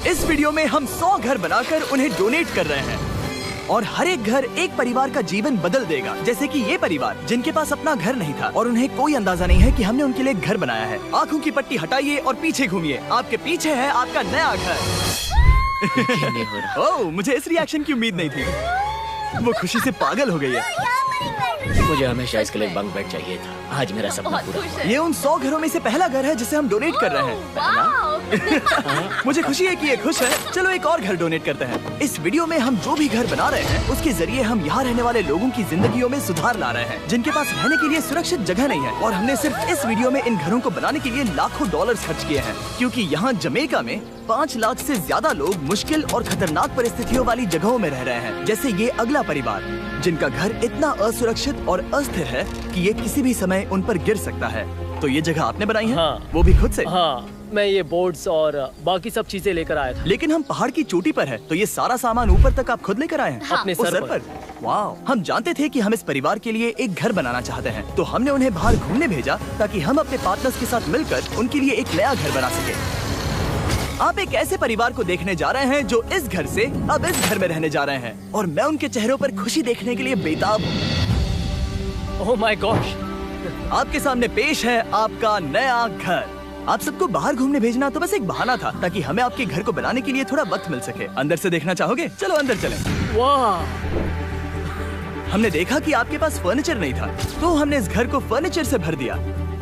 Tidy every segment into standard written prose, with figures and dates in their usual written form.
इस वीडियो में हम 100 घर बनाकर उन्हें डोनेट कर रहे हैं और हर एक घर एक परिवार का जीवन बदल देगा। जैसे कि ये परिवार जिनके पास अपना घर नहीं था और उन्हें कोई अंदाजा नहीं है कि हमने उनके लिए घर बनाया है। आंखों की पट्टी हटाइए और पीछे घूमिए। आपके पीछे है आपका नया घर। ओह, मुझे इस रिएक्शन की उम्मीद नहीं थी। वो खुशी से पागल हो गई है। मुझे हमेशा इसके लिए बंक बेड चाहिए था। आज मेरा सपना पूरा हुआ। ये उन 100 घरों में से पहला घर है जिसे हम डोनेट कर रहे हैं। मुझे खुशी है कि ये खुश है। चलो एक और घर डोनेट करते हैं। इस वीडियो में हम जो भी घर बना रहे हैं उसके जरिए हम यहाँ रहने वाले लोगों की जिंदगियों में सुधार ला रहे हैं, जिनके पास रहने के लिए सुरक्षित जगह नहीं है। और हमने सिर्फ इस वीडियो में इन घरों को बनाने के लिए लाखों डॉलर्स खर्च किए हैं, क्योंकि यहाँ जमैका में 5 लाख से ज्यादा लोग मुश्किल और खतरनाक परिस्थितियों वाली जगहों में रह रहे हैं। जैसे ये अगला परिवार जिनका घर इतना असुरक्षित और अस्थिर है कि ये किसी भी समय उन पर गिर सकता है। तो ये जगह आपने बनाई है? हाँ। वो भी खुद से? हाँ, मैं ये बोर्ड्स और बाकी सब चीजें लेकर आया था। लेकिन हम पहाड़ की चोटी पर है, तो ये सारा सामान ऊपर तक आप खुद लेकर आए हैं? अपने उस सर पर। वाह! हम जानते थे कि हम इस परिवार के लिए एक घर बनाना चाहते हैं, तो हमने उन्हें बाहर घूमने भेजा ताकि हम अपने पार्टनर्स के साथ मिलकर उनके लिए एक नया घर बना सके। आप एक ऐसे परिवार को देखने जा रहे हैं जो इस घर से अब इस घर में रहने जा रहे हैं, और मैं उनके चेहरों पर खुशी देखने के लिए बेताब हूँ। Oh my gosh! आपके सामने पेश है आपका नया घर। आप सबको बाहर घूमने भेजना तो बस एक बहाना था ताकि हमें आपके घर को बनाने के लिए थोड़ा वक्त मिल सके। अंदर से देखना चाहोगे? चलो अंदर चलें। वाह! हमने देखा कि आपके पास फर्नीचर नहीं था, तो हमने इस घर को फर्नीचर से भर दिया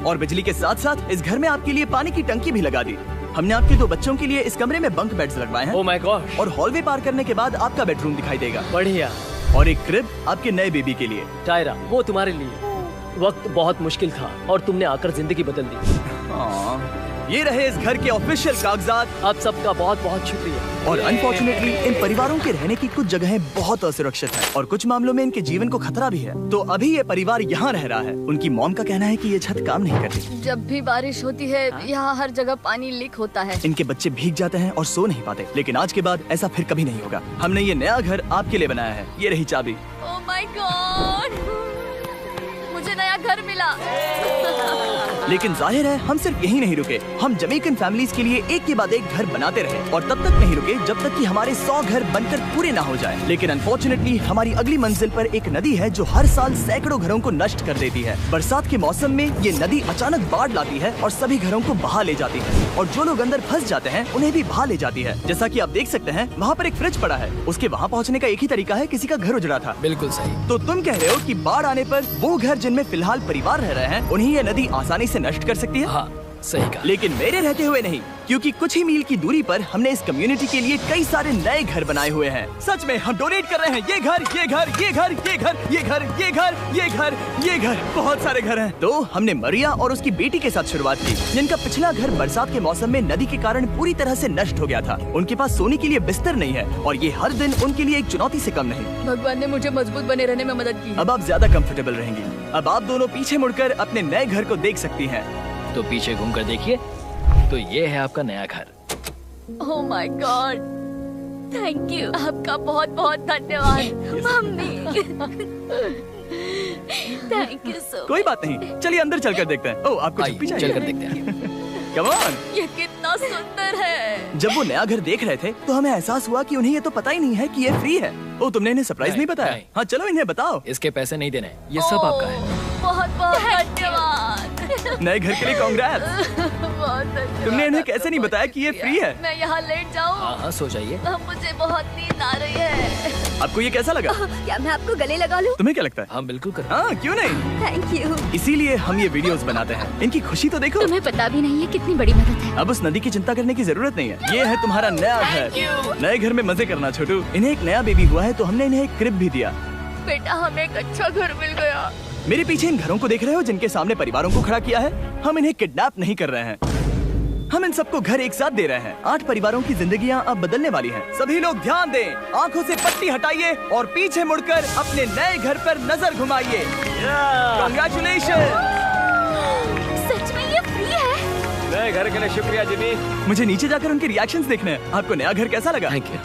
और बिजली के साथ साथ इस घर में आपके लिए पानी की टंकी भी लगा दी। हमने आपके 2 बच्चों के लिए इस कमरे में बंक बेड्स लगवाए हैं। Oh my gosh! और हॉलवे पार करने के बाद आपका बेडरूम दिखाई देगा। बढ़िया। और एक क्रिब आपके नए बेबी के लिए। टायरा, वो तुम्हारे लिए। वक्त बहुत मुश्किल था और तुमने आकर जिंदगी बदल दी। ये रहे इस घर के ऑफिशियल कागजात। आप सबका बहुत बहुत शुक्रिया। और अनफॉर्चुनेटली इन परिवारों के रहने की कुछ जगहें बहुत असुरक्षित हैं और कुछ मामलों में इनके जीवन को खतरा भी है। तो अभी ये परिवार यहाँ रह रहा है। उनकी मॉम का कहना है कि ये छत काम नहीं करती। जब भी बारिश होती है यहाँ हर जगह पानी लीक होता है। इनके बच्चे भीग जाते हैं और सो नहीं पाते। लेकिन आज के बाद ऐसा फिर कभी नहीं होगा। हमने ये नया घर आपके लिए बनाया है। ये रही चाबी। Oh my God! मुझे नया घर मिला। लेकिन जाहिर है हम सिर्फ यही नहीं रुके। हम जमैकन फैमिलीज के लिए एक के बाद एक घर बनाते रहे और तब तक नहीं रुके जब तक कि हमारे 100 घर बनकर पूरे ना हो जाए। लेकिन अनफॉर्चुनेटली हमारी अगली मंजिल पर एक नदी है जो हर साल सैकड़ों घरों को नष्ट कर देती है। बरसात के मौसम में ये नदी अचानक बाढ़ लाती है और सभी घरों को बहा ले जाती है, और जो लोग अंदर फंस जाते हैं उन्हें भी बहा ले जाती है। जैसा कि आप देख सकते हैं वहाँ पर एक फ्रिज पड़ा है। उसके वहाँ पहुँचने का एक ही तरीका है, किसी का घर उजड़ा था। बिल्कुल सही। तो तुम कह रहे हो कि बाढ़ आने पर वो घर जिनमें फिलहाल परिवार रह रहे हैं उन्हें ये नदी आसानी से नष्ट कर सकती है? हाँ, सही कहा। लेकिन मेरे रहते हुए नहीं, क्योंकि कुछ ही मील की दूरी पर हमने इस कम्युनिटी के लिए कई सारे नए घर बनाए हुए हैं। सच में हम डोनेट कर रहे हैं। ये घर, ये घर, ये घर, ये घर, ये घर, ये घर, ये घर, ये घर, बहुत सारे घर हैं। तो हमने मरिया और उसकी बेटी के साथ शुरुआत की, जिनका पिछला घर बरसात के मौसम में नदी के कारण पूरी तरह से नष्ट हो गया था। उनके पास सोने के लिए बिस्तर नहीं है और ये हर दिन उनके लिए एक चुनौती से कम नहीं। भगवान ने मुझे मजबूत बने रहने में मदद की। अब आप ज्यादा कंफर्टेबल रहेंगी। अब आप दोनों पीछे मुड़कर अपने नए घर को देख सकती हैं। तो पीछे घूमकर देखिए, तो ये है आपका नया घर। Oh my God! Thank you. आपका बहुत बहुत धन्यवाद मम्मी। Thank you so. कोई बात नहीं, चलिए अंदर चलकर देखते हैं। ओह, आपको आइए, छुट्टी चाहिए? चलकर देखते हैं। Come on! ये कितना सुंदर है। जब वो नया घर देख रहे थे तो हमें एहसास हुआ कि उन्हें ये तो पता ही नहीं है कि ये फ्री है। ओ, तुमने इन्हें सरप्राइज नहीं बताया? नहीं। हाँ, चलो इन्हें बताओ। इसके पैसे नहीं देने, ये सब आपका है। बहुत बहुत धन्यवाद। नए घर के लिए कांग्रेस। बहुत धन्यवाद। तुमने इन्हें कैसे नहीं बताया कि ये फ्री है? मैं यहाँ लेट जाऊँ? हाँ, सो जाइए। मुझे बहुत नींद आ रही है। आपको ये कैसा लगा? क्या मैं आपको गले लगा लूं? तुम्हें क्या लगता है? हाँ, बिल्कुल कर। हाँ, क्यों नहीं? Thank you. इसीलिए हम ये वीडियोस बनाते हैं। इनकी खुशी तो देखो। तुम्हें पता भी नहीं है कितनी बड़ी मदद है। अब उस नदी की चिंता करने की जरूरत नहीं है। ये है तुम्हारा नया घर। नए घर में मजे करना छोटू। इन्हें एक नया बेबी हुआ है तो हमने इन्हें एक क्रिब भी दिया। बेटा, हमें एक अच्छा घर मिल गया। मेरे पीछे इन घरों को देख रहे हो जिनके सामने परिवारों को खड़ा किया है? हम इन्हें किडनैप नहीं कर रहे हैं। हम इन सबको घर एक साथ दे रहे हैं। 8 परिवारों की जिंदगियां अब बदलने वाली हैं। सभी लोग ध्यान दें, आंखों से पट्टी हटाइए और पीछे मुड़कर अपने नए घर पर नजर घुमाइए। कांग्रेचुलेशन! सच में ये फ्री है? नए घर के लिए शुक्रिया जिमी। मुझे नीचे जाकर उनके रिएक्शंस देखने हैं। आपको नया घर कैसा लगा? Thank you.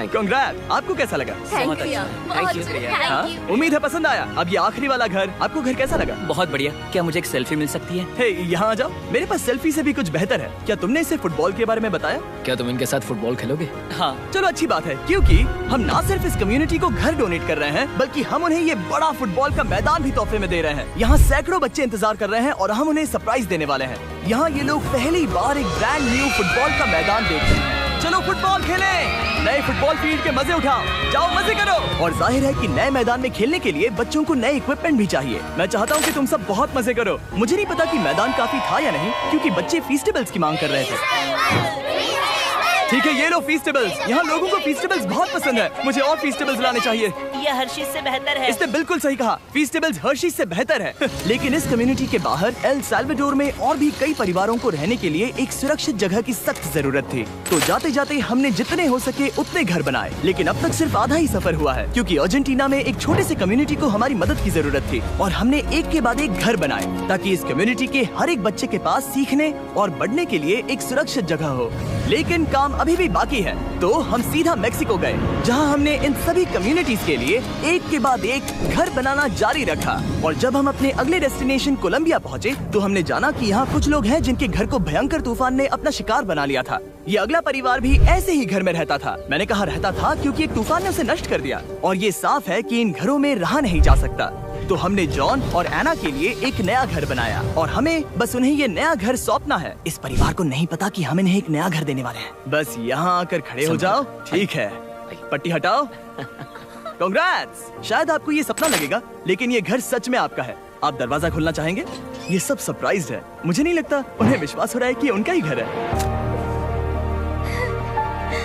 कांग्रेट। आपको कैसा लगा? थैंक अच्छा यू। है। Thank you, हाँ? उम्मीद है पसंद आया। अब ये आखिरी वाला घर, आपको घर कैसा लगा? बहुत बढ़िया। क्या मुझे एक सेल्फी मिल सकती है? हे, यहाँ आ जाओ। मेरे पास सेल्फी से भी कुछ बेहतर है। क्या तुमने इसे फुटबॉल के बारे में बताया? क्या तुम इनके साथ फुटबॉल खेलोगे? हाँ। चलो अच्छी बात है, क्योंकि हम ना सिर्फ इस कम्युनिटी को घर डोनेट कर रहे हैं, बल्कि हम उन्हें ये बड़ा फुटबॉल का मैदान भी तोहफे में दे रहे हैं। यहाँ सैकड़ों बच्चे इंतजार कर रहे हैं और हम उन्हें सरप्राइज देने वाले हैं। यहाँ ये लोग पहली बार एक ब्रांड न्यू फुटबॉल का मैदान देख रहे हैं। चलो फुटबॉल खेलें, नए फुटबॉल फील्ड के मजे उठाओ, जाओ मजे करो। और जाहिर है कि नए मैदान में खेलने के लिए बच्चों को नए इक्विपमेंट भी चाहिए। मैं चाहता हूँ कि तुम सब बहुत मजे करो। मुझे नहीं पता कि मैदान काफी था या नहीं, क्योंकि बच्चे फीस्टेबल्स की मांग कर रहे थे। ठीक है, ये लो फीस्टेबल्स। यहाँ लोगों को फीस्टेबल्स बहुत पसंद है। मुझे और फीस्टेबल्स लाने चाहिए। ये हर्षीज से बेहतर है। इसने बिल्कुल सही कहा, फीस्टेबल्स हर्शीज से बेहतर है। लेकिन इस कम्युनिटी के बाहर एल साल्वाडोर में और भी कई परिवारों को रहने के लिए एक सुरक्षित जगह की सख्त जरूरत थी। तो जाते जाते हमने जितने हो सके उतने घर बनाए, लेकिन अब तक सिर्फ आधा ही सफर हुआ है, क्योंकि अर्जेंटीना में एक छोटे से कम्युनिटी को हमारी मदद की जरूरत थी। और हमने एक के बाद एक घर बनाए, ताकि इस कम्युनिटी के हर एक बच्चे के पास सीखने और बढ़ने के लिए एक सुरक्षित जगह हो। लेकिन काम अभी भी बाकी है, तो हम सीधा मेक्सिको गए, जहां हमने इन सभी कम्युनिटीज के लिए एक के बाद एक घर बनाना जारी रखा। और जब हम अपने अगले डेस्टिनेशन कोलंबिया पहुंचे, तो हमने जाना कि यहाँ कुछ लोग हैं जिनके घर को भयंकर तूफान ने अपना शिकार बना लिया था। ये अगला परिवार भी ऐसे ही घर में रहता था। मैंने कहा रहता था, क्योंकि एक तूफान ने उसे नष्ट कर दिया, और ये साफ है कि इन घरों में रहा नहीं जा सकता। तो हमने जॉन और एना के लिए एक नया घर बनाया, और हमें बस उन्हें ये नया घर सौंपना है। इस परिवार को नहीं पता कि हम इन्हें एक नया घर देने वाले हैं। बस यहाँ आकर खड़े हो जाओ। ठीक है, पट्टी हटाओ। कांग्रेट्स। शायद आपको ये सपना लगेगा, लेकिन ये घर सच में आपका है। आप दरवाजा खोलना चाहेंगे? ये सब सरप्राइज है। मुझे नहीं लगता उन्हें विश्वास हो रहा है कि ये उनका ही घर है।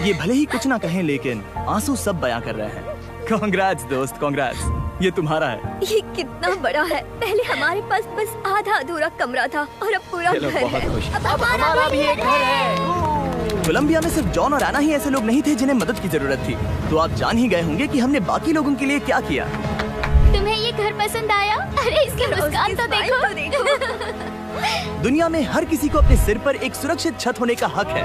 ये भले ही कुछ ना कहें, लेकिन आंसू सब बयां कर रहे हैं। कांग्रेट्स दोस्त, कांग्रेट्स। ये तुम्हारा है। ये कितना बड़ा है। पहले हमारे पास बस आधा अधूरा कमरा था, और अब पूरा ये लोग घर बहुत है। खुश हैं। अब हमारा भी एक घर है। कोलंबिया में सिर्फ जॉन और एना ही ऐसे लोग नहीं थे जिन्हें मदद की जरूरत थी। तो आप जान ही गए होंगे कि हमने बाकी लोगों के लिए क्या किया। तुम्हें ये घर पसंद आया? अरे इसकी मुस्कान तो देखो। दुनिया में हर किसी को अपने सिर पर एक सुरक्षित छत होने का हक है,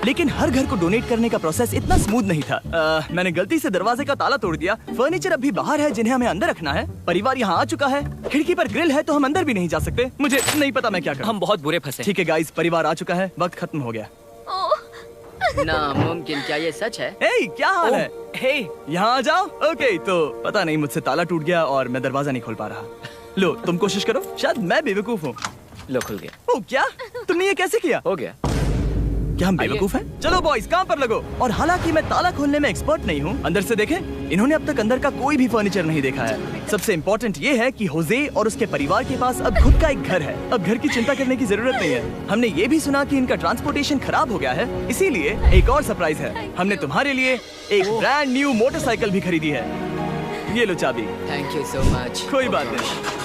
लेकिन हर घर को डोनेट करने का प्रोसेस इतना स्मूथ नहीं था। मैंने गलती से दरवाजे का ताला तोड़ दिया। फर्नीचर अभी बाहर है जिन्हें हमें अंदर रखना है। परिवार यहाँ आ चुका है। खिड़की पर ग्रिल है, तो हम अंदर भी नहीं जा सकते। मुझे नहीं पता मैं क्या करूं। हम बहुत बुरे फंसे। ठीक है गाइस, परिवार आ चुका है, वक्त खत्म हो गया। नामुमकिन, क्या ये सच है? हे, क्या हाल है? हे, यहाँ आ जाओ। ओके, तो पता नहीं मुझसे ताला टूट गया और मैं दरवाजा नहीं खोल पा रहा। लो, तुम कोशिश करो। शायद मैं बेवकूफ हूँ। लो, खुल गया। ओ क्या? तुमने ये कैसे किया? हो गया। क्या हम बेवकूफ हैं? चलो बॉयज, काम पर लगो। और हालांकि मैं ताला खोलने में एक्सपर्ट नहीं हूँ, अंदर से देखें, इन्होंने अब तक अंदर का कोई भी फर्नीचर नहीं देखा है। सबसे इम्पोर्टेंट ये है कि होजे और उसके परिवार के पास अब खुद का एक घर है। अब घर की चिंता करने की जरूरत नहीं है। हमने ये भी सुना कि इनका ट्रांसपोर्टेशन खराब हो गया है, इसीलिए एक और सरप्राइज है। हमने तुम्हारे लिए एक ब्रांड न्यू मोटरसाइकिल भी खरीदी है। ये लो चाबी। Thank you so much. कोई बात नहीं।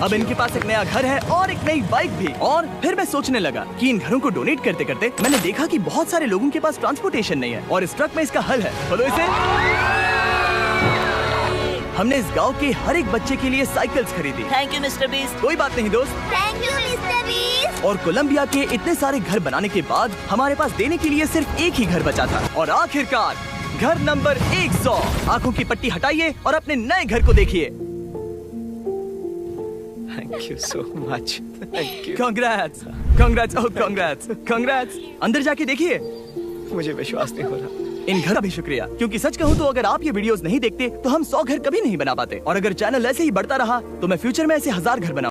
अब इनके पास एक नया घर है और एक नई बाइक भी। और फिर मैं सोचने लगा कि इन घरों को डोनेट करते करते मैंने देखा कि बहुत सारे लोगों के पास ट्रांसपोर्टेशन नहीं है, और इस ट्रक में इसका हल है। खोलो इसे। हमने इस गांव के हर एक बच्चे के लिए साइकिल्स खरीदी। Thank you mister beast. कोई बात नहीं दोस्त। Thank you mister beast. और कोलंबिया के इतने सारे घर बनाने के बाद हमारे पास देने के लिए सिर्फ एक ही घर बचा था। और आखिरकार घर नंबर 100। आंखों की पट्टी हटाइए और अपने नए घर को देखिए। Thank you so much. Thank you. Congrats, congrats, oh congrats, congrats. अंदर जाके देखिए। मुझे विश्वास नहीं हो रहा। इन घर का भी शुक्रिया, क्योंकि सच कहूँ तो अगर आप ये वीडियोस नहीं देखते तो हम 100 घर कभी नहीं बना पाते। और अगर चैनल ऐसे ही बढ़ता रहा तो मैं फ्यूचर में ऐसे 1000 घर बना